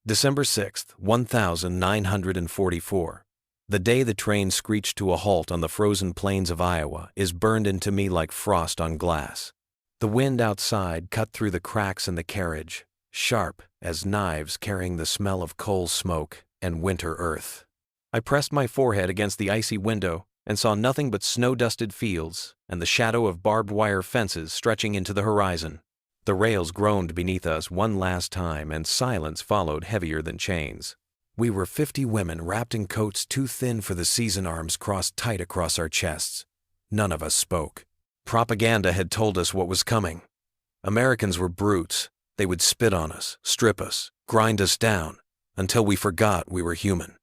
December 6th, 1944. The day the train screeched to a halt on the frozen plains of Iowa is burned into me like frost on glass. The wind outside cut through the cracks in the carriage, sharp as knives carrying the smell of coal smoke and winter earth. I pressed my forehead against the icy window and saw nothing but snow-dusted fields and the shadow of barbed wire fences stretching into the horizon. The rails groaned beneath us one last time, and silence followed heavier than chains. We were 50 women wrapped in coats too thin for the season arms crossed tight across our chests. None of us spoke. Propaganda had told us what was coming. Americans were brutes. They would spit on us, strip us, grind us down, until we forgot we were human.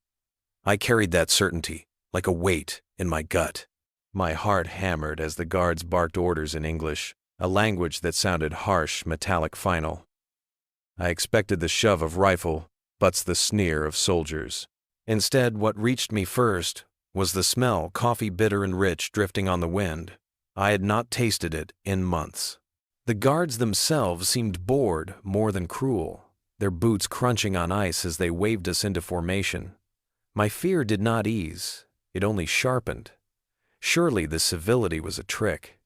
I carried that certainty, like a weight, in my gut. My heart hammered as the guards barked orders in English, a language that sounded harsh, metallic, final. I expected the shove of rifle, but's the sneer of soldiers. Instead, what reached me first was the smell, coffee bitter and rich, drifting on the wind. I had not tasted it in months. The guards themselves seemed bored more than cruel, their boots crunching on ice as they waved us into formation. My fear did not ease, it only sharpened. Surely the civility was a trick.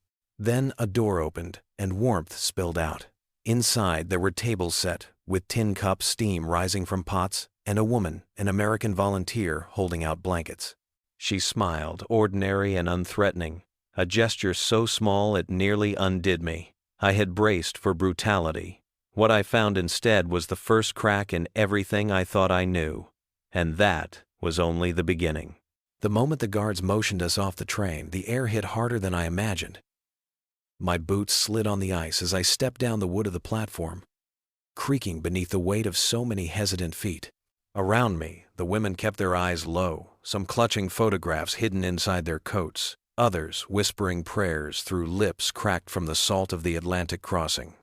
Then a door opened, and warmth spilled out. Inside there were tables set, with tin cups, steam rising from pots, and a woman, an American volunteer, holding out blankets. She smiled, ordinary and unthreatening, a gesture so small it nearly undid me. I had braced for brutality. What I found instead was the first crack in everything I thought I knew, and that was only the beginning. The moment the guards motioned us off the train, the air hit harder than I imagined. My boots slid on the ice as I stepped down the wood of the platform, creaking beneath the weight of so many hesitant feet. Around me, the women kept their eyes low, some clutching photographs hidden inside their coats, others whispering prayers through lips cracked from the salt of the Atlantic crossing.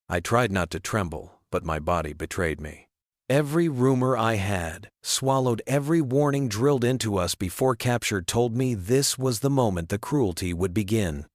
I tried not to tremble, but my body betrayed me. Every rumor I had swallowed, every warning drilled into us before capture told me this was the moment the cruelty would begin.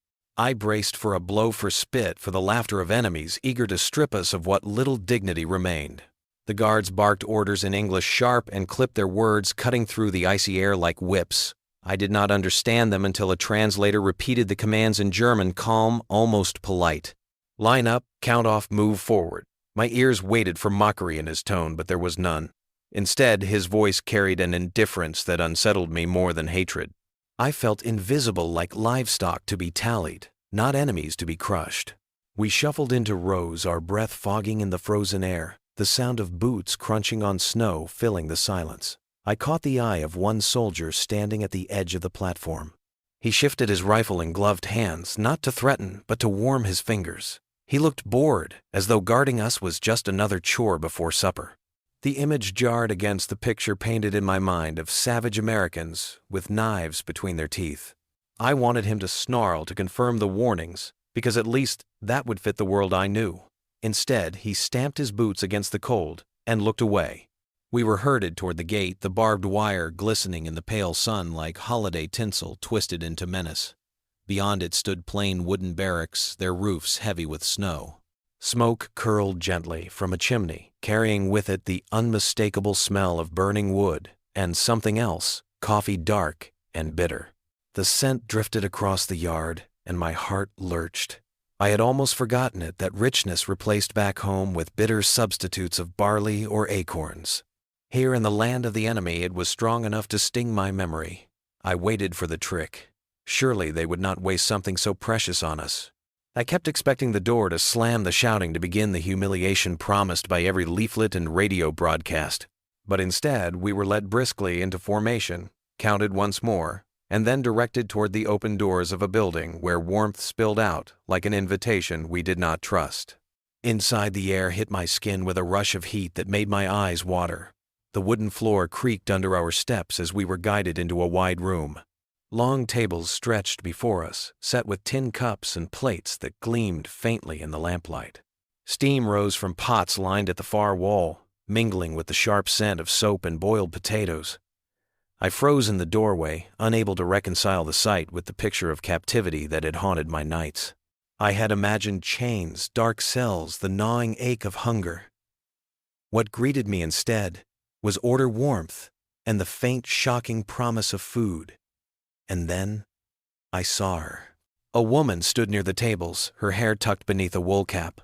I braced for a blow, for spit, for the laughter of enemies eager to strip us of what little dignity remained. The guards barked orders in English, sharp, and clipped their words, cutting through the icy air like whips. I did not understand them until a translator repeated the commands in German, calm, almost polite. Line up, count off, move forward. My ears waited for mockery in his tone, but there was none. Instead, his voice carried an indifference that unsettled me more than hatred. I felt invisible, like livestock to be tallied, not enemies to be crushed. We shuffled into rows, our breath fogging in the frozen air, the sound of boots crunching on snow filling the silence. I caught the eye of one soldier standing at the edge of the platform. He shifted his rifle in gloved hands, not to threaten, but to warm his fingers. He looked bored, as though guarding us was just another chore before supper. The image jarred against the picture painted in my mind of savage Americans with knives between their teeth. I wanted him to snarl to confirm the warnings, because at least that would fit the world I knew. Instead, he stamped his boots against the cold and looked away. We were herded toward the gate, the barbed wire glistening in the pale sun like holiday tinsel twisted into menace. Beyond it stood plain wooden barracks, their roofs heavy with snow. Smoke curled gently from a chimney, carrying with it the unmistakable smell of burning wood and something else, coffee dark and bitter. The scent drifted across the yard, and my heart lurched. I had almost forgotten it, that richness replaced back home with bitter substitutes of barley or acorns. Here in the land of the enemy, it was strong enough to sting my memory. I waited for the trick. Surely they would not waste something so precious on us. I kept expecting the door to slam, the shouting to begin, the humiliation promised by every leaflet and radio broadcast. But instead, we were led briskly into formation, counted once more, and then directed toward the open doors of a building where warmth spilled out like an invitation we did not trust. Inside, the air hit my skin with a rush of heat that made my eyes water. The wooden floor creaked under our steps as we were guided into a wide room. Long tables stretched before us, set with tin cups and plates that gleamed faintly in the lamplight. Steam rose from pots lined at the far wall, mingling with the sharp scent of soap and boiled potatoes. I froze in the doorway, unable to reconcile the sight with the picture of captivity that had haunted my nights. I had imagined chains, dark cells, the gnawing ache of hunger. What greeted me instead was order, warmth, and the faint, shocking promise of food. And then I saw her. A woman stood near the tables, her hair tucked beneath a wool cap,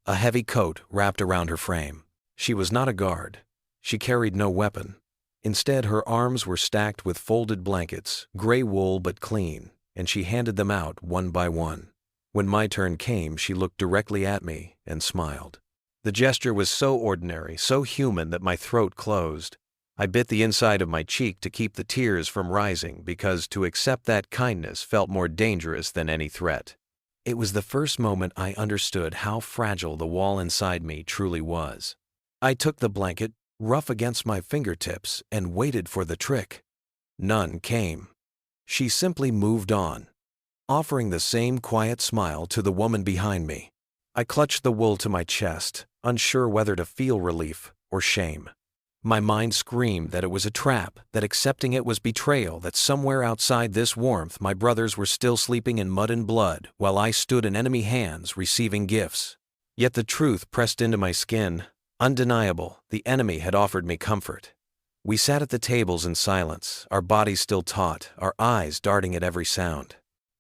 a heavy coat wrapped around her frame. She was not a guard. She carried no weapon. Instead, her arms were stacked with folded blankets, gray wool but clean, and she handed them out one by one. When my turn came, she looked directly at me and smiled. The gesture was so ordinary, so human that my throat closed. I bit the inside of my cheek to keep the tears from rising because to accept that kindness felt more dangerous than any threat. It was the first moment I understood how fragile the wall inside me truly was. I took the blanket, rough against my fingertips, and waited for the trick. None came. She simply moved on, offering the same quiet smile to the woman behind me. I clutched the wool to my chest, unsure whether to feel relief or shame. My mind screamed that it was a trap, that accepting it was betrayal, that somewhere outside this warmth my brothers were still sleeping in mud and blood, while I stood in enemy hands receiving gifts. Yet the truth pressed into my skin. Undeniable, the enemy had offered me comfort. We sat at the tables in silence, our bodies still taut, our eyes darting at every sound.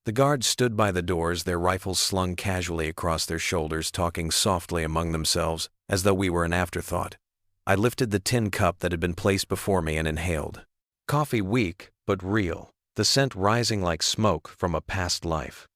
The guards stood by the doors, their rifles slung casually across their shoulders, talking softly among themselves, as though we were an afterthought. I lifted the tin cup that had been placed before me and inhaled. Coffee weak, but real, the scent rising like smoke from a past life.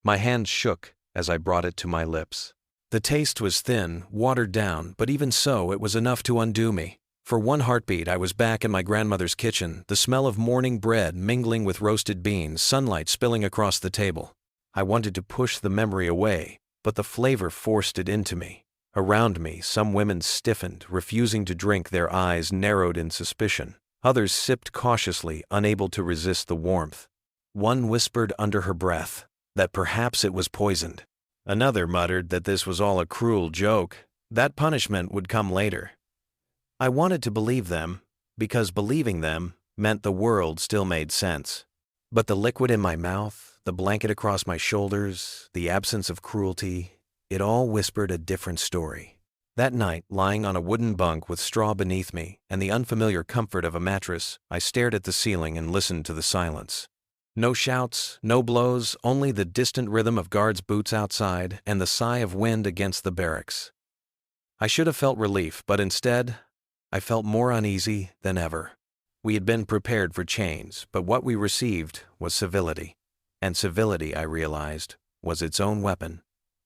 My hand shook as I brought it to my lips. The taste was thin, watered down, but even so, it was enough to undo me. For one heartbeat, I was back in my grandmother's kitchen, the smell of morning bread mingling with roasted beans, sunlight spilling across the table. I wanted to push the memory away, but the flavor forced it into me. Around me, some women stiffened, refusing to drink, their eyes narrowed in suspicion. Others sipped cautiously, unable to resist the warmth. One whispered under her breath that perhaps it was poisoned. Another muttered that this was all a cruel joke, that punishment would come later. I wanted to believe them, because believing them meant the world still made sense. But the liquid in my mouth, the blanket across my shoulders, the absence of cruelty, it all whispered a different story. That night, lying on a wooden bunk with straw beneath me and the unfamiliar comfort of a mattress, I stared at the ceiling and listened to the silence. No shouts, no blows, only the distant rhythm of guards' boots outside and the sigh of wind against the barracks. I should have felt relief, but instead, I felt more uneasy than ever. We had been prepared for chains, but what we received was civility. And civility, I realized, was its own weapon.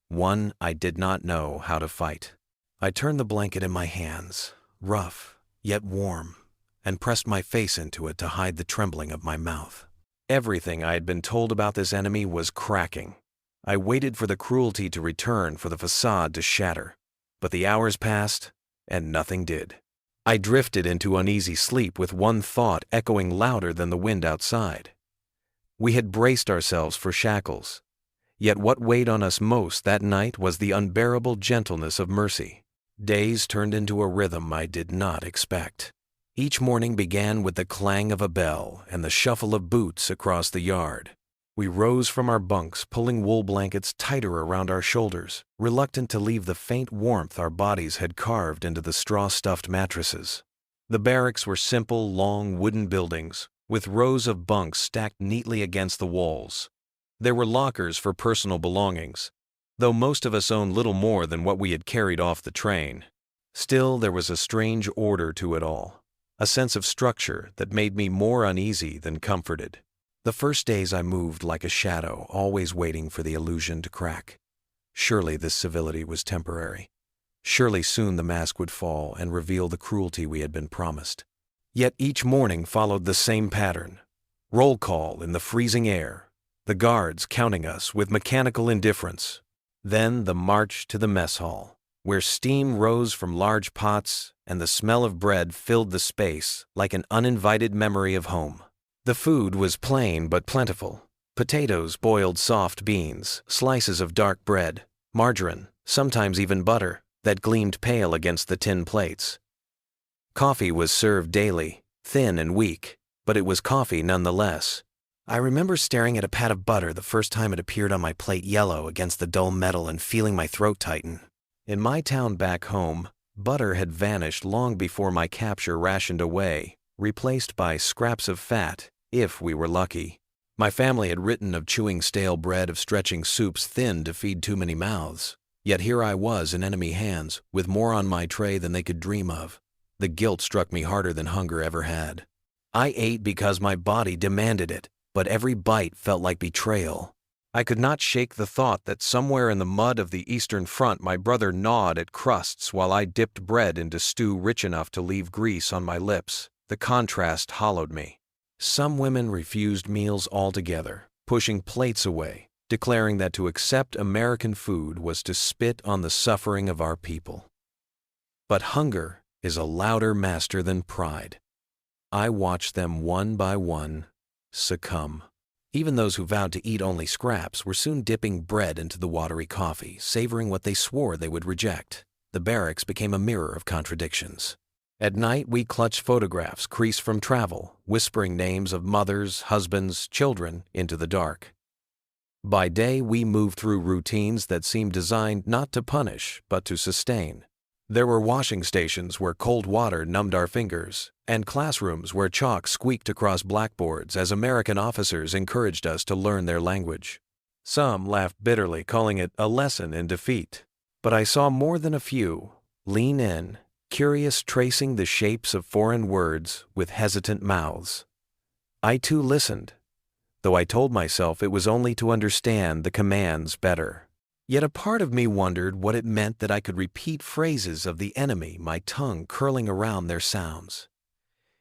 One I did not know how to fight. I turned the blanket in my hands, rough, yet warm, and pressed my face into it to hide the trembling of my mouth. Everything I had been told about this enemy was cracking. I waited for the cruelty to return, for the facade to shatter. But the hours passed, and nothing did. I drifted into uneasy sleep with one thought echoing louder than the wind outside. We had braced ourselves for shackles. Yet what weighed on us most that night was the unbearable gentleness of mercy. Days turned into a rhythm I did not expect. Each morning began with the clang of a bell and the shuffle of boots across the yard. We rose from our bunks, pulling wool blankets tighter around our shoulders, reluctant to leave the faint warmth our bodies had carved into the straw-stuffed mattresses. The barracks were simple, long wooden buildings, with rows of bunks stacked neatly against the walls. There were lockers for personal belongings, though most of us owned little more than what we had carried off the train. Still, there was a strange order to it all, a sense of structure that made me more uneasy than comforted. The first days I moved like a shadow, always waiting for the illusion to crack. Surely this civility was temporary. Surely soon the mask would fall and reveal the cruelty we had been promised. Yet each morning followed the same pattern. Roll call in the freezing air, the guards counting us with mechanical indifference. Then the march to the mess hall, where steam rose from large pots and the smell of bread filled the space like an uninvited memory of home. The food was plain but plentiful. Potatoes, boiled soft beans, slices of dark bread, margarine, sometimes even butter, that gleamed pale against the tin plates. Coffee was served daily, thin and weak, but it was coffee nonetheless. I remember staring at a pat of butter the first time it appeared on my plate, yellow against the dull metal, and feeling my throat tighten. In my town back home, Butter had vanished long before my capture rationed away, replaced by scraps of fat, if we were lucky. My family had written of chewing stale bread, of stretching soups thin to feed too many mouths. Yet here I was in enemy hands, with more on my tray than they could dream of. The guilt struck me harder than hunger ever had. I ate because my body demanded it, but every bite felt like betrayal. I could not shake the thought that somewhere in the mud of the Eastern Front my brother gnawed at crusts while I dipped bread into stew rich enough to leave grease on my lips. The contrast hollowed me. Some women refused meals altogether, pushing plates away, declaring that to accept American food was to spit on the suffering of our people. But hunger is a louder master than pride. I watched them one by one succumb. Even those who vowed to eat only scraps were soon dipping bread into the watery coffee, savoring what they swore they would reject. The barracks became a mirror of contradictions. At night, we clutched photographs creased from travel, whispering names of mothers, husbands, children into the dark. By day, we moved through routines that seemed designed not to punish, but to sustain. There were washing stations where cold water numbed our fingers, and classrooms where chalk squeaked across blackboards as American officers encouraged us to learn their language. Some laughed bitterly, calling it a lesson in defeat. But I saw more than a few lean in, curious, tracing the shapes of foreign words with hesitant mouths. I too listened, though I told myself it was only to understand the commands better. Yet a part of me wondered what it meant that I could repeat phrases of the enemy, my tongue curling around their sounds.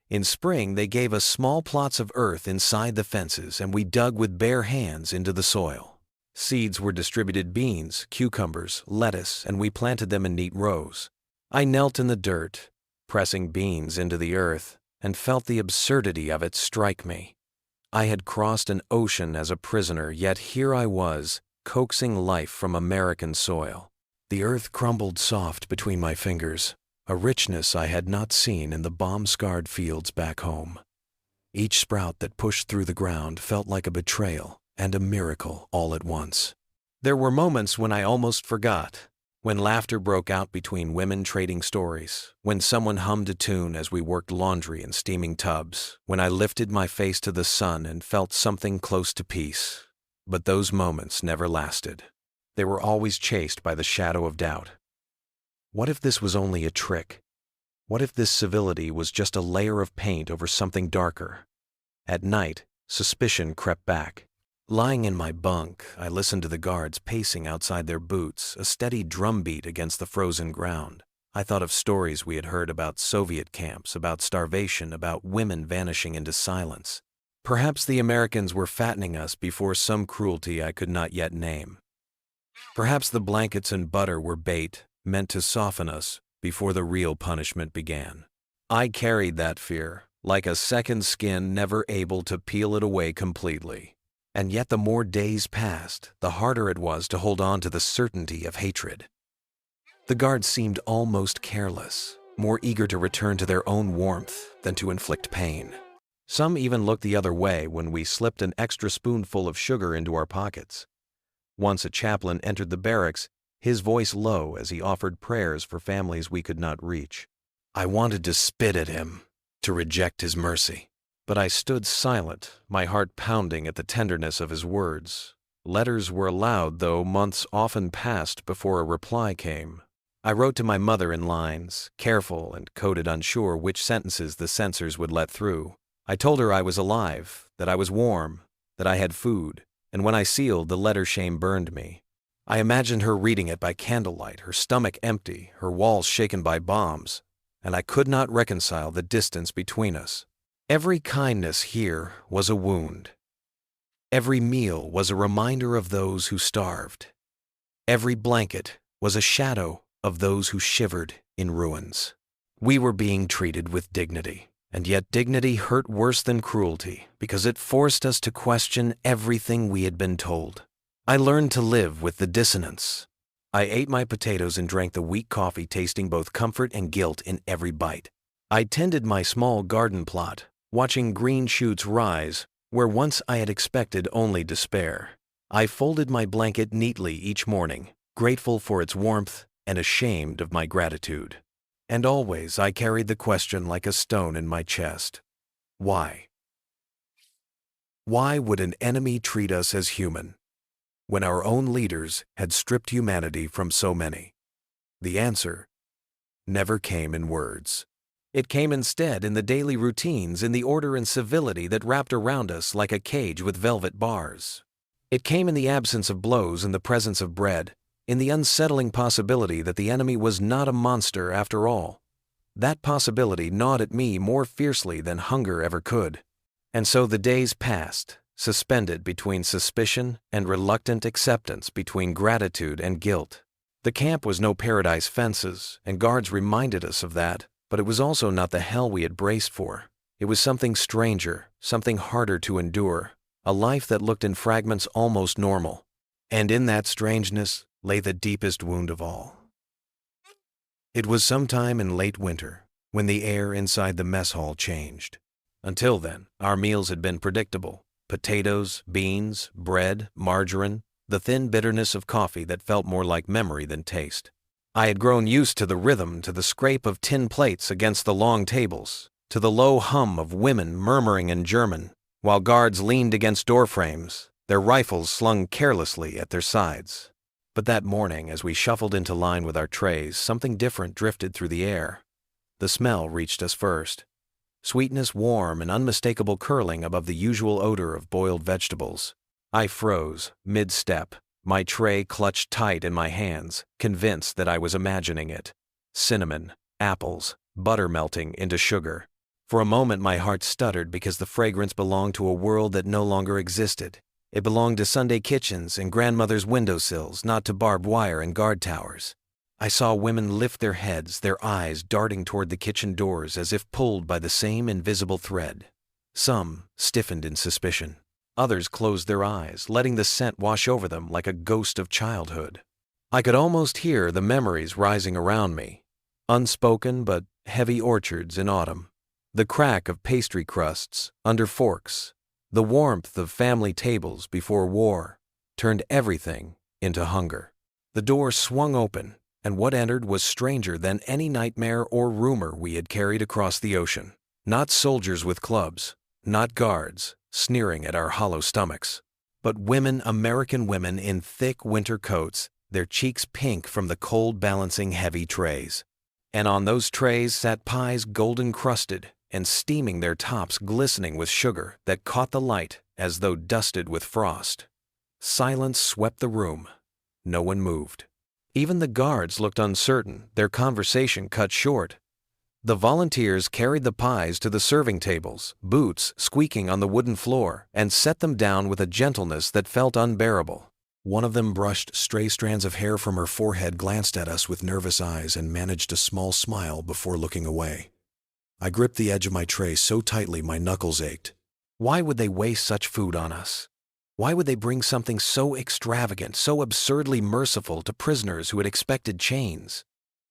In spring, they gave us small plots of earth inside the fences, and we dug with bare hands into the soil. Seeds were distributed: beans, cucumbers, lettuce, and we planted them in neat rows. I knelt in the dirt, pressing beans into the earth, and felt the absurdity of it strike me. I had crossed an ocean as a prisoner, yet here I was, coaxing life from American soil. The earth crumbled soft between my fingers, a richness I had not seen in the bomb-scarred fields back home. Each sprout that pushed through the ground felt like a betrayal and a miracle all at once. There were moments when I almost forgot, when laughter broke out between women trading stories, when someone hummed a tune as we worked laundry in steaming tubs, when I lifted my face to the sun and felt something close to peace. But those moments never lasted. They were always chased by the shadow of doubt. What if this was only a trick? What if this civility was just a layer of paint over something darker? At night, suspicion crept back. Lying in my bunk, I listened to the guards pacing outside their boots, a steady drumbeat against the frozen ground. I thought of stories we had heard about Soviet camps, about starvation, about women vanishing into silence. Perhaps the Americans were fattening us before some cruelty I could not yet name. Perhaps the blankets and butter were bait, meant to soften us before the real punishment began. I carried that fear, like a second skin, never able to peel it away completely. And yet the more days passed, the harder it was to hold on to the certainty of hatred. The guards seemed almost careless, more eager to return to their own warmth than to inflict pain. Some even looked the other way when we slipped an extra spoonful of sugar into our pockets. Once a chaplain entered the barracks, his voice low as he offered prayers for families we could not reach. I wanted to spit at him, to reject his mercy. But I stood silent, my heart pounding at the tenderness of his words. Letters were allowed, though months often passed before a reply came. I wrote to my mother in lines, careful and coded, unsure which sentences the censors would let through. I told her I was alive, that I was warm, that I had food, and when I sealed the letter, shame burned me. I imagined her reading it by candlelight, her stomach empty, her walls shaken by bombs, and I could not reconcile the distance between us. Every kindness here was a wound. Every meal was a reminder of those who starved. Every blanket was a shadow of those who shivered in ruins. We were being treated with dignity, and yet dignity hurt worse than cruelty because it forced us to question everything we had been told. I learned to live with the dissonance. I ate my potatoes and drank the weak coffee, tasting both comfort and guilt in every bite. I tended my small garden plot, watching green shoots rise where once I had expected only despair. I folded my blanket neatly each morning, grateful for its warmth and ashamed of my gratitude. And always I carried the question like a stone in my chest. Why? Why would an enemy treat us as human, when our own leaders had stripped humanity from so many? The answer never came in words. It came instead in the daily routines, in the order and civility that wrapped around us like a cage with velvet bars. It came in the absence of blows and the presence of bread, in the unsettling possibility that the enemy was not a monster after all. That possibility gnawed at me more fiercely than hunger ever could. And so the days passed, suspended between suspicion and reluctant acceptance, between gratitude and guilt. The camp was no paradise fences, and guards reminded us of that, but it was also not the hell we had braced for. It was something stranger, something harder to endure, a life that looked in fragments almost normal. And in that strangeness lay the deepest wound of all. It was sometime in late winter, when the air inside the mess hall changed. Until then, our meals had been predictable: potatoes, beans, bread, margarine, the thin bitterness of coffee that felt more like memory than taste. I had grown used to the rhythm, to the scrape of tin plates against the long tables, to the low hum of women murmuring in German, while guards leaned against doorframes, their rifles slung carelessly at their sides. But that morning, as we shuffled into line with our trays, something different drifted through the air. The smell reached us first. Sweetness warm and unmistakable curling above the usual odor of boiled vegetables. I froze, mid-step, my tray clutched tight in my hands, convinced that I was imagining it. Cinnamon, apples, butter melting into sugar. For a moment my heart stuttered because the fragrance belonged to a world that no longer existed. It belonged to Sunday kitchens and grandmother's windowsills, not to barbed wire and guard towers. I saw women lift their heads, their eyes darting toward the kitchen doors as if pulled by the same invisible thread. Some stiffened in suspicion. Others closed their eyes, letting the scent wash over them like a ghost of childhood. I could almost hear the memories rising around me. Unspoken but heavy orchards in autumn. The crack of pastry crusts under forks. The warmth of family tables before war turned everything into hunger. The door swung open, and what entered was stranger than any nightmare or rumor we had carried across the ocean. Not soldiers with clubs, not guards sneering at our hollow stomachs, but women, American women in thick winter coats, their cheeks pink from the cold balancing heavy trays. And on those trays sat pies golden crusted and steaming, their tops glistening with sugar that caught the light as though dusted with frost. Silence swept the room. No one moved. Even the guards looked uncertain, their conversation cut short. The volunteers carried the pies to the serving tables, boots squeaking on the wooden floor, and set them down with a gentleness that felt unbearable. One of them brushed stray strands of hair from her forehead, glanced at us with nervous eyes, and managed a small smile before looking away. I gripped the edge of my tray so tightly my knuckles ached. Why would they waste such food on us? Why would they bring something so extravagant, so absurdly merciful to prisoners who had expected chains?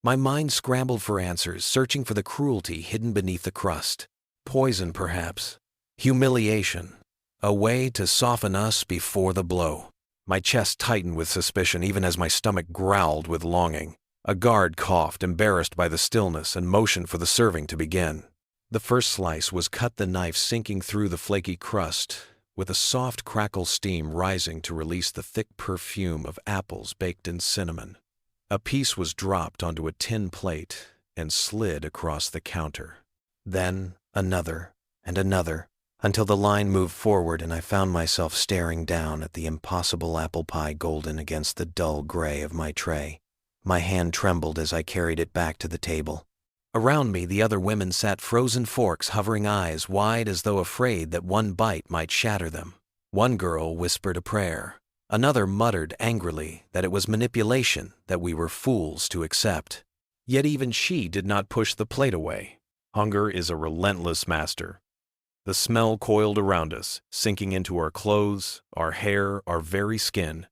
My mind scrambled for answers, searching for the cruelty hidden beneath the crust. Poison, perhaps. Humiliation. A way to soften us before the blow. My chest tightened with suspicion even as my stomach growled with longing. A guard coughed, embarrassed by the stillness, and motioned for the serving to begin. The first slice was cut, the knife sinking through the flaky crust, with a soft crackle steam rising to release the thick perfume of apples baked in cinnamon. A piece was dropped onto a tin plate and slid across the counter. Then another and another, until the line moved forward and I found myself staring down at the impossible apple pie golden against the dull gray of my tray. My hand trembled as I carried it back to the table. Around me, the other women sat, frozen forks hovering, eyes wide as though afraid that one bite might shatter them. One girl whispered a prayer. Another muttered angrily that it was manipulation, that we were fools to accept. Yet even she did not push the plate away. Hunger is a relentless master. The smell coiled around us, sinking into our clothes, our hair, our very skin,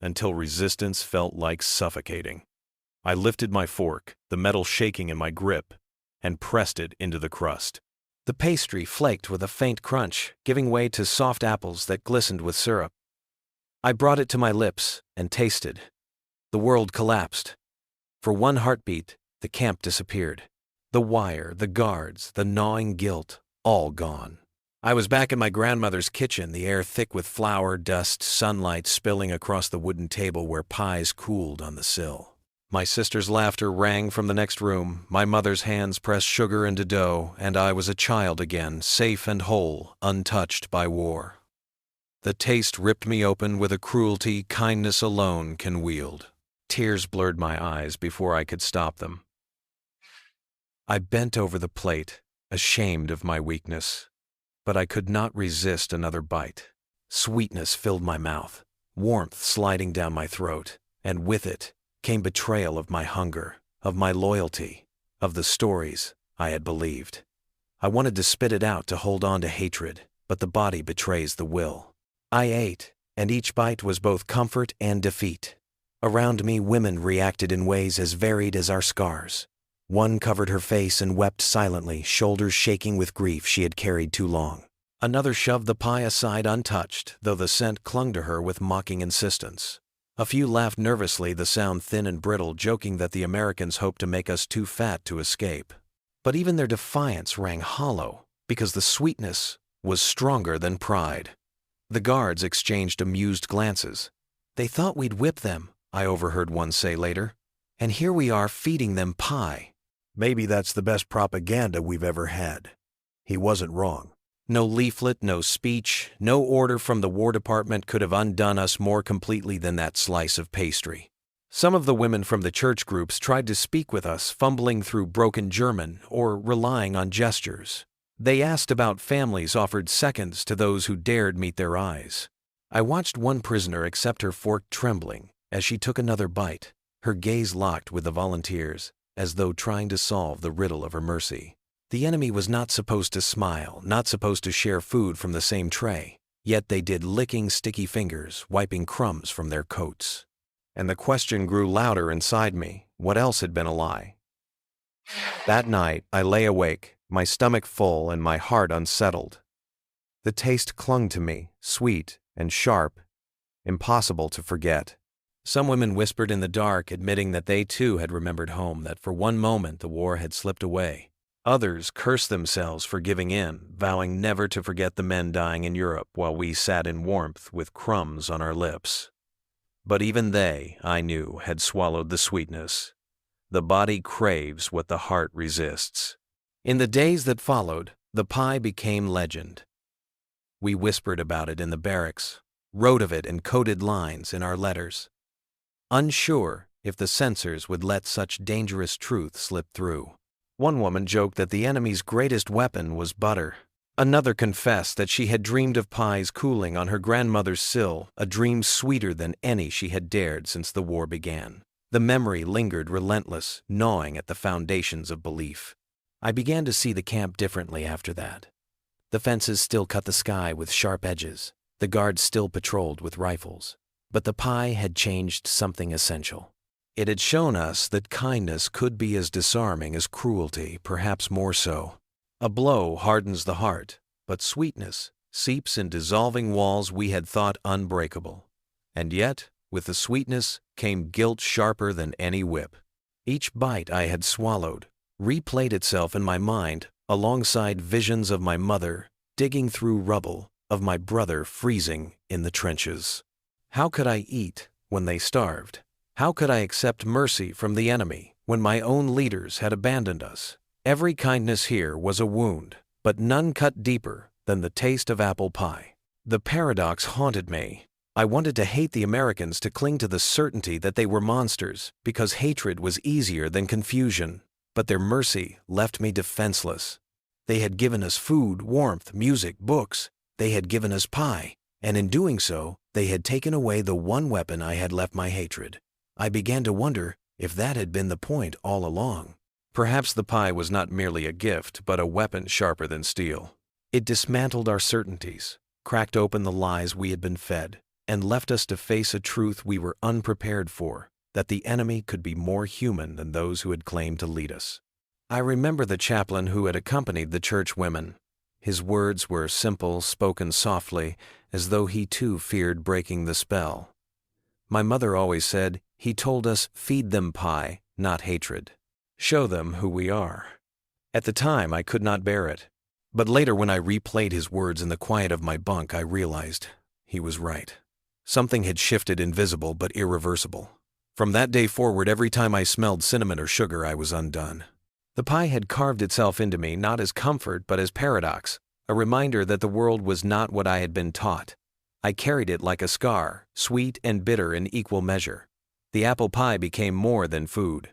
until resistance felt like suffocating. I lifted my fork, the metal shaking in my grip, and pressed it into the crust. The pastry flaked with a faint crunch, giving way to soft apples that glistened with syrup. I brought it to my lips and tasted. The world collapsed. For one heartbeat, The camp disappeared. The wire, the guards, the gnawing guilt, all gone. I was back in my grandmother's kitchen, the air thick with flour, dust, sunlight spilling across the wooden table where pies cooled on the sill. My sister's laughter rang from the next room, my mother's hands pressed sugar into dough, and I was a child again, safe and whole, untouched by war. The taste ripped me open with a cruelty kindness alone can wield. Tears blurred my eyes before I could stop them. I bent over the plate, ashamed of my weakness. But I could not resist another bite. Sweetness filled my mouth, warmth sliding down my throat, and with it came betrayal of my hunger, of my loyalty, of the stories I had believed. I wanted to spit it out to hold on to hatred, but the body betrays the will. I ate, and each bite was both comfort and defeat. Around me, women reacted in ways as varied as our scars. One covered her face and wept silently, shoulders shaking with grief she had carried too long. Another shoved the pie aside untouched, though the scent clung to her with mocking insistence. A few laughed nervously, the sound thin and brittle, joking that the Americans hoped to make us too fat to escape. But even their defiance rang hollow, because the sweetness was stronger than pride. The guards exchanged amused glances. "They thought we'd whip them," I overheard one say later. "And here we are feeding them pie." Maybe that's the best propaganda we've ever had. He wasn't wrong. No leaflet, no speech, no order from the War Department could have undone us more completely than that slice of pastry. Some of the women from the church groups tried to speak with us, fumbling through broken German or relying on gestures. They asked about families, offered seconds to those who dared meet their eyes. I watched one prisoner accept her fork trembling as she took another bite, her gaze locked with the volunteers, as though trying to solve the riddle of her mercy. The enemy was not supposed to smile, not supposed to share food from the same tray, yet they did, licking sticky fingers, wiping crumbs from their coats. And the question grew louder inside me, what else had been a lie? That night, I lay awake, my stomach full and my heart unsettled. The taste clung to me, sweet and sharp, impossible to forget. Some women whispered in the dark, admitting that they too had remembered home, that for one moment the war had slipped away. Others cursed themselves for giving in, vowing never to forget the men dying in Europe while we sat in warmth with crumbs on our lips. But even they, I knew, had swallowed the sweetness. The body craves what the heart resists. In the days that followed, the pie became legend. We whispered about it in the barracks, wrote of it in coded lines in our letters, unsure if the censors would let such dangerous truth slip through. One woman joked that the enemy's greatest weapon was butter. Another confessed that she had dreamed of pies cooling on her grandmother's sill, a dream sweeter than any she had dared since the war began. The memory lingered relentless, gnawing at the foundations of belief. I began to see the camp differently after that. The fences still cut the sky with sharp edges. The guards still patrolled with rifles. But the pie had changed something essential. It had shown us that kindness could be as disarming as cruelty, perhaps more so. A blow hardens the heart, but sweetness seeps in dissolving walls we had thought unbreakable. And yet, with the sweetness came guilt sharper than any whip. Each bite I had swallowed replayed itself in my mind alongside visions of my mother digging through rubble, of my brother freezing in the trenches. How could I eat when they starved? How could I accept mercy from the enemy when my own leaders had abandoned us? Every kindness here was a wound, but none cut deeper than the taste of apple pie. The paradox haunted me. I wanted to hate the Americans, to cling to the certainty that they were monsters, because hatred was easier than confusion. But their mercy left me defenseless. They had given us food, warmth, music, books. They had given us pie, and in doing so, they had taken away the one weapon I had left, my hatred. I began to wonder if that had been the point all along. Perhaps the pie was not merely a gift, but a weapon sharper than steel. It dismantled our certainties, cracked open the lies we had been fed, and left us to face a truth we were unprepared for, that the enemy could be more human than those who had claimed to lead us. I remember the chaplain who had accompanied the church women. His words were simple, spoken softly, as though he too feared breaking the spell. My mother always said, he told us, feed them pie, not hatred. Show them who we are. At the time, I could not bear it. But later, when I replayed his words in the quiet of my bunk, I realized he was right. Something had shifted, invisible but irreversible. From that day forward, every time I smelled cinnamon or sugar, I was undone. The pie had carved itself into me not as comfort but as paradox, a reminder that the world was not what I had been taught. I carried it like a scar, sweet and bitter in equal measure. The apple pie became more than food.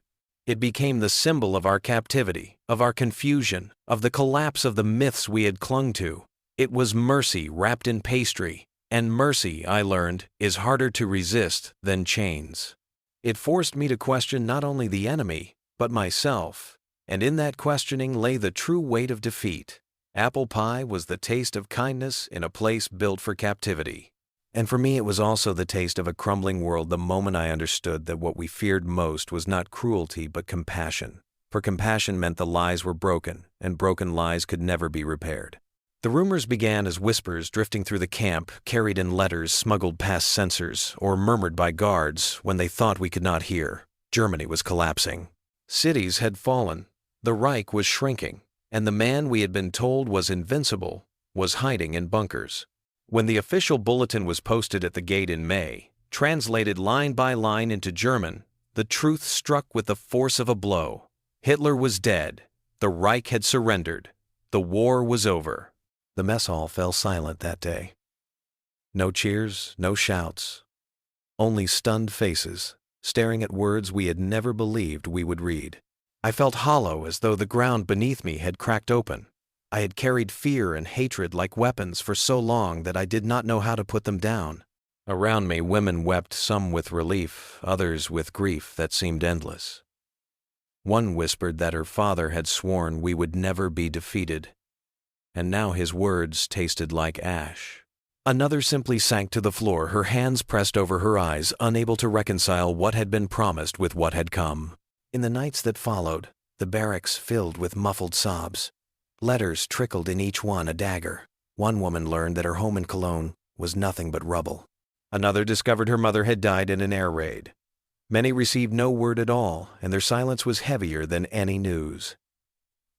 It became the symbol of our captivity, of our confusion, of the collapse of the myths we had clung to. It was mercy wrapped in pastry, and mercy, I learned, is harder to resist than chains. It forced me to question not only the enemy, but myself, and in that questioning lay the true weight of defeat. Apple pie was the taste of kindness in a place built for captivity. And for me, it was also the taste of a crumbling world the moment I understood that what we feared most was not cruelty but compassion. For compassion meant the lies were broken, and broken lies could never be repaired. The rumors began as whispers drifting through the camp, carried in letters smuggled past censors, or murmured by guards when they thought we could not hear. Germany was collapsing. Cities had fallen. The Reich was shrinking, and the man we had been told was invincible was hiding in bunkers. When the official bulletin was posted at the gate in May, translated line by line into German, the truth struck with the force of a blow. Hitler was dead. The Reich had surrendered. The war was over. The mess hall fell silent that day. No cheers, no shouts. Only stunned faces, staring at words we had never believed we would read. I felt hollow, as though the ground beneath me had cracked open. I had carried fear and hatred like weapons for so long that I did not know how to put them down. Around me, women wept, some with relief, others with grief that seemed endless. One whispered that her father had sworn we would never be defeated, and now his words tasted like ash. Another simply sank to the floor, her hands pressed over her eyes, unable to reconcile what had been promised with what had come. In the nights that followed, the barracks filled with muffled sobs. Letters trickled, in each one a dagger. One woman learned that her home in Cologne was nothing but rubble. Another discovered her mother had died in an air raid. Many received no word at all, and their silence was heavier than any news.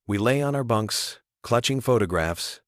We lay on our bunks, clutching photographs,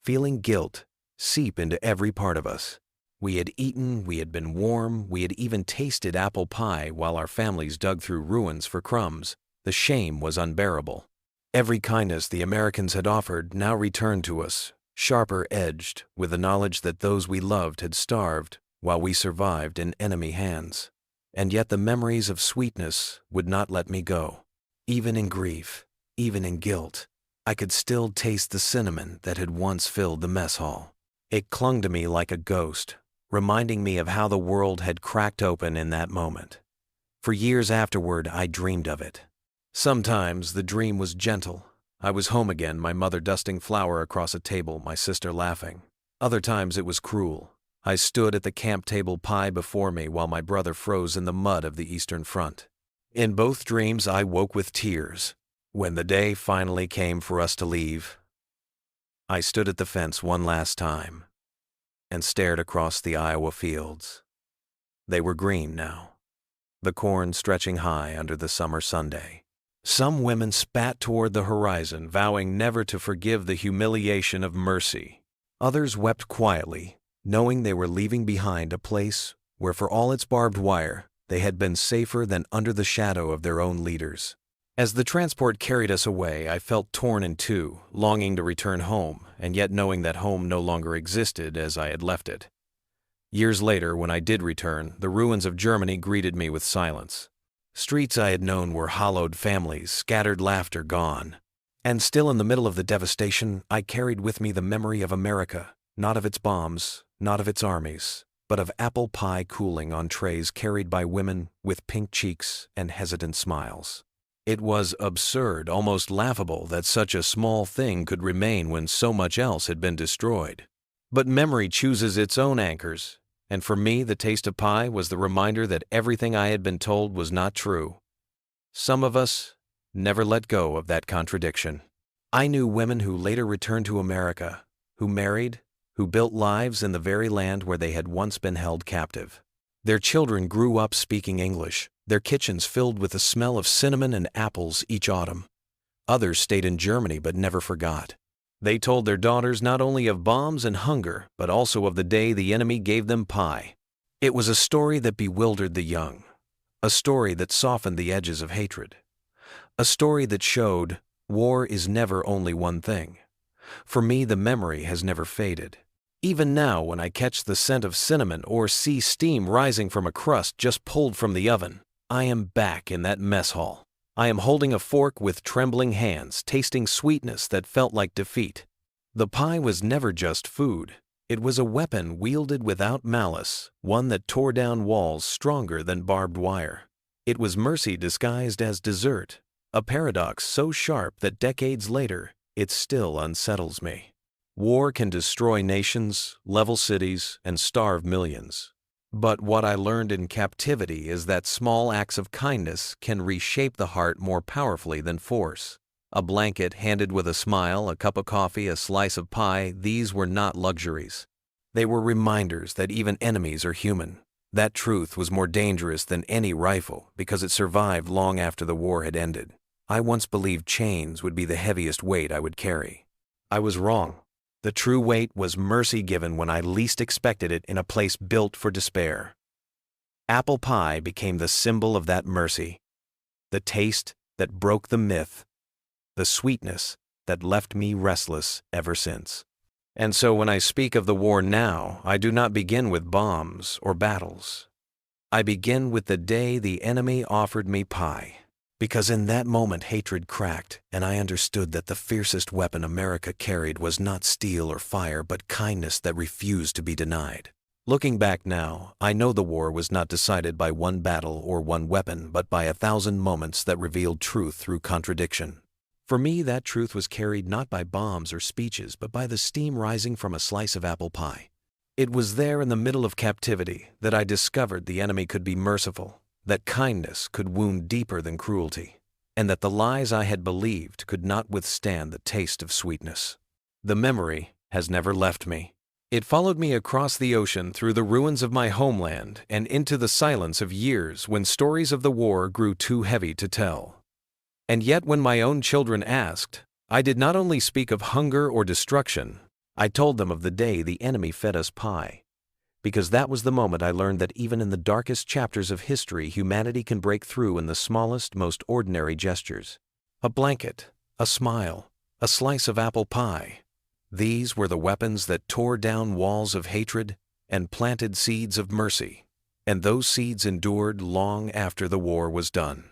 feeling guilt seep into every part of us. We had eaten, we had been warm, we had even tasted apple pie while our families dug through ruins for crumbs. The shame was unbearable. Every kindness the Americans had offered now returned to us, sharper edged, with the knowledge that those we loved had starved while we survived in enemy hands. And yet the memories of sweetness would not let me go. Even in grief, even in guilt, I could still taste the cinnamon that had once filled the mess hall. It clung to me like a ghost, reminding me of how the world had cracked open in that moment. For years afterward, I dreamed of it. Sometimes the dream was gentle. I was home again, my mother dusting flour across a table, my sister laughing. Other times it was cruel. I stood at the camp table, pie before me, while my brother froze in the mud of the Eastern Front. In both dreams I woke with tears. When the day finally came for us to leave, I stood at the fence one last time and stared across the Iowa fields. They were green now, the corn stretching high under the summer Sunday. Some women spat toward the horizon, vowing never to forgive the humiliation of mercy. Others wept quietly, knowing they were leaving behind a place where, for all its barbed wire, they had been safer than under the shadow of their own leaders. As the transport carried us away, I felt torn in two, longing to return home, and yet knowing that home no longer existed as I had left it. Years later, when I did return, the ruins of Germany greeted me with silence. Streets I had known were hollowed families, scattered laughter gone. And still in the middle of the devastation, I carried with me the memory of America, not of its bombs, not of its armies, but of apple pie cooling on trays carried by women with pink cheeks and hesitant smiles. It was absurd, almost laughable, that such a small thing could remain when so much else had been destroyed. But memory chooses its own anchors, and for me the taste of pie was the reminder that everything I had been told was not true. Some of us never let go of that contradiction. I knew women who later returned to America, who married, who built lives in the very land where they had once been held captive. Their children grew up speaking English, their kitchens filled with the smell of cinnamon and apples each autumn. Others stayed in Germany but never forgot. They told their daughters not only of bombs and hunger, but also of the day the enemy gave them pie. It was a story that bewildered the young, a story that softened the edges of hatred, a story that showed war is never only one thing. For me, the memory has never faded. Even now, when I catch the scent of cinnamon or see steam rising from a crust just pulled from the oven, I am back in that mess hall. I am holding a fork with trembling hands, tasting sweetness that felt like defeat. The pie was never just food. It was a weapon wielded without malice, one that tore down walls stronger than barbed wire. It was mercy disguised as dessert, a paradox so sharp that decades later, it still unsettles me. War can destroy nations, level cities, and starve millions. But what I learned in captivity is that small acts of kindness can reshape the heart more powerfully than force. A blanket handed with a smile, a cup of coffee, a slice of pie, these were not luxuries. They were reminders that even enemies are human. That truth was more dangerous than any rifle because it survived long after the war had ended. I once believed chains would be the heaviest weight I would carry. I was wrong. The true weight was mercy given when I least expected it in a place built for despair. Apple pie became the symbol of that mercy, the taste that broke the myth, the sweetness that left me restless ever since. And so when I speak of the war now, I do not begin with bombs or battles. I begin with the day the enemy offered me pie. Because in that moment hatred cracked, and I understood that the fiercest weapon America carried was not steel or fire, but kindness that refused to be denied. Looking back now, I know the war was not decided by one battle or one weapon, but by 1,000 moments that revealed truth through contradiction. For me, that truth was carried not by bombs or speeches, but by the steam rising from a slice of apple pie. It was there in the middle of captivity that I discovered the enemy could be merciful, that kindness could wound deeper than cruelty, and that the lies I had believed could not withstand the taste of sweetness. The memory has never left me. It followed me across the ocean, through the ruins of my homeland, and into the silence of years when stories of the war grew too heavy to tell. And yet when my own children asked, I did not only speak of hunger or destruction, I told them of the day the enemy fed us pie. Because that was the moment I learned that even in the darkest chapters of history, humanity can break through in the smallest, most ordinary gestures. A blanket, a smile, a slice of apple pie. These were the weapons that tore down walls of hatred and planted seeds of mercy. And those seeds endured long after the war was done.